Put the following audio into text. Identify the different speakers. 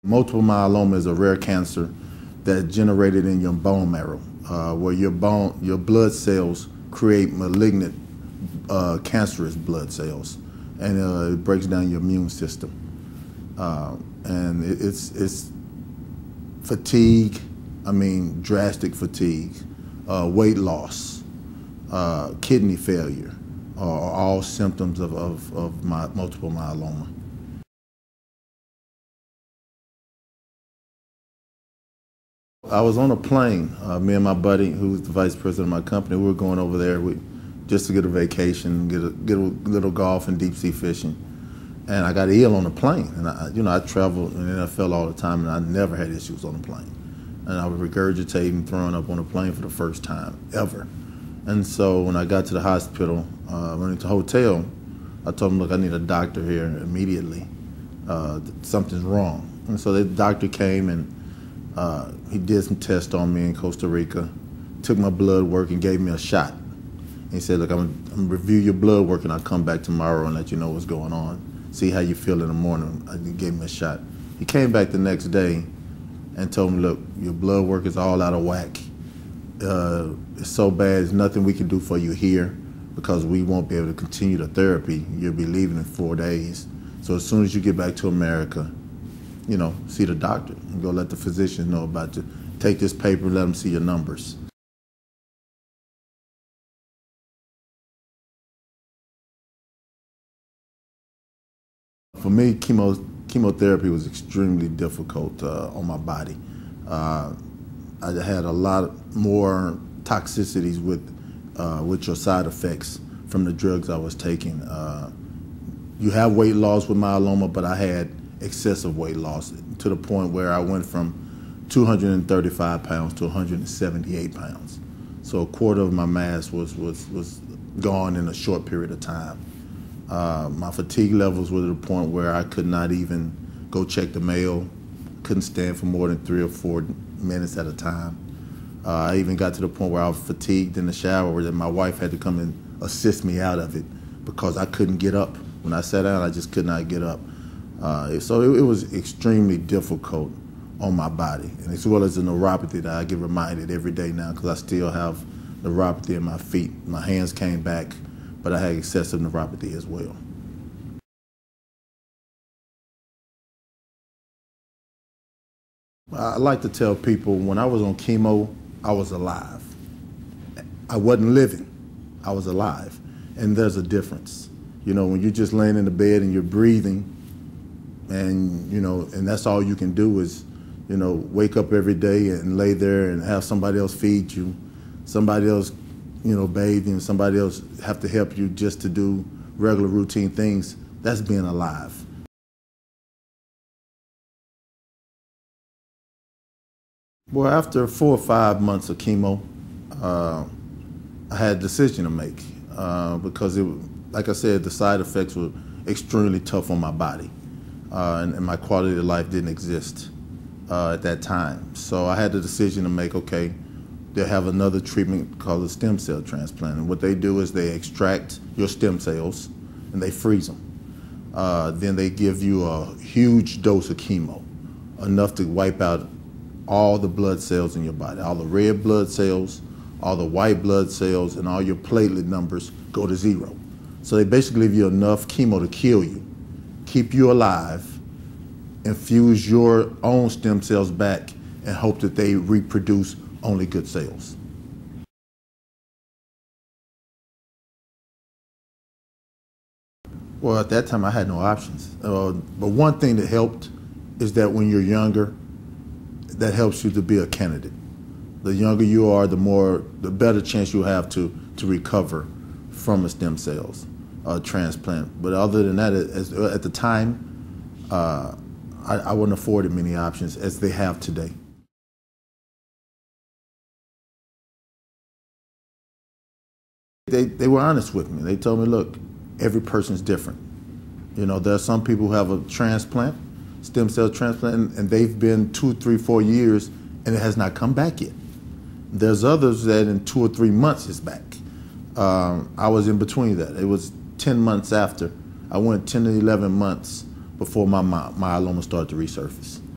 Speaker 1: Multiple myeloma is a rare cancer that's generated in your bone marrow, where your blood cells create malignant, cancerous blood cells, and it breaks down your immune system. And it's fatigue, drastic fatigue, weight loss, kidney failure, are all symptoms of multiple myeloma. I was on a plane, me and my buddy, who's the vice president of my company. We were going over there just to get a vacation, get a little golf and deep sea fishing. And I got ill on the plane. And I traveled in the NFL all the time, and I never had issues on the plane. And I was regurgitating, throwing up on the plane for the first time ever. And so when I got to the hospital, went into the hotel, I told them, look, I need a doctor here immediately. Something's wrong. And so the doctor came, and he did some tests on me in Costa Rica, took my blood work and gave me a shot. He said, look, I'm gonna review your blood work and I'll come back tomorrow and let you know what's going on, see how you feel in the morning. He gave me a shot. He came back the next day and told me, look, your blood work is all out of whack. It's so bad, there's nothing we can do for you here because we won't be able to continue the therapy. You'll be leaving in 4 days. So as soon as you get back to America, see the doctor and go let the physicians know about you. Take this paper and let them see your numbers. For me, chemotherapy was extremely difficult on my body. I had a lot more toxicities with your side effects from the drugs I was taking. You have weight loss with myeloma, but I had excessive weight loss to the point where I went from 235 pounds to 178 pounds. So a quarter of my mass was gone in a short period of time. My fatigue levels were to the point where I could not even go check the mail, couldn't stand for more than 3 or 4 minutes at a time. I even got to the point where I was fatigued in the shower that my wife had to come and assist me out of it because I couldn't get up. When I sat down, I just could not get up. So it was extremely difficult on my body, and as well as the neuropathy that I get reminded every day now because I still have neuropathy in my feet. My hands came back, but I had excessive neuropathy as well. I like to tell people when I was on chemo, I was alive. I wasn't living, I was alive. And there's a difference. When you're just laying in the bed and you're breathing, and that's all you can do is, wake up every day and lay there and have somebody else feed you, somebody else, bathe you, and somebody else have to help you just to do regular routine things. That's being alive. Well, after 4 or 5 months of chemo, I had a decision to make because like I said, the side effects were extremely tough on my body. And my quality of life didn't exist at that time. So I had the decision to make, okay, they have another treatment called a stem cell transplant. And what they do is they extract your stem cells and they freeze them. Then they give you a huge dose of chemo, enough to wipe out all the blood cells in your body. All the red blood cells, all the white blood cells, and all your platelet numbers go to 0. So they basically give you enough chemo to kill you, keep you alive, infuse your own stem cells back, and hope that they reproduce only good cells. Well, at that time, I had no options. But one thing that helped is that when you're younger, that helps you to be a candidate. The younger you are, the better chance you have to recover from a stem cells transplant. But other than that, at the time, I wasn't afforded many options as they have today. They were honest with me. They told me, look, every person's different. There are some people who have a transplant, stem cell transplant, and they've been 2, 3, 4 years, and it has not come back yet. There's others that in 2 or 3 months it's back. I was in between that. It was 10 months after. I went 10 to 11 months before my myeloma started to resurface.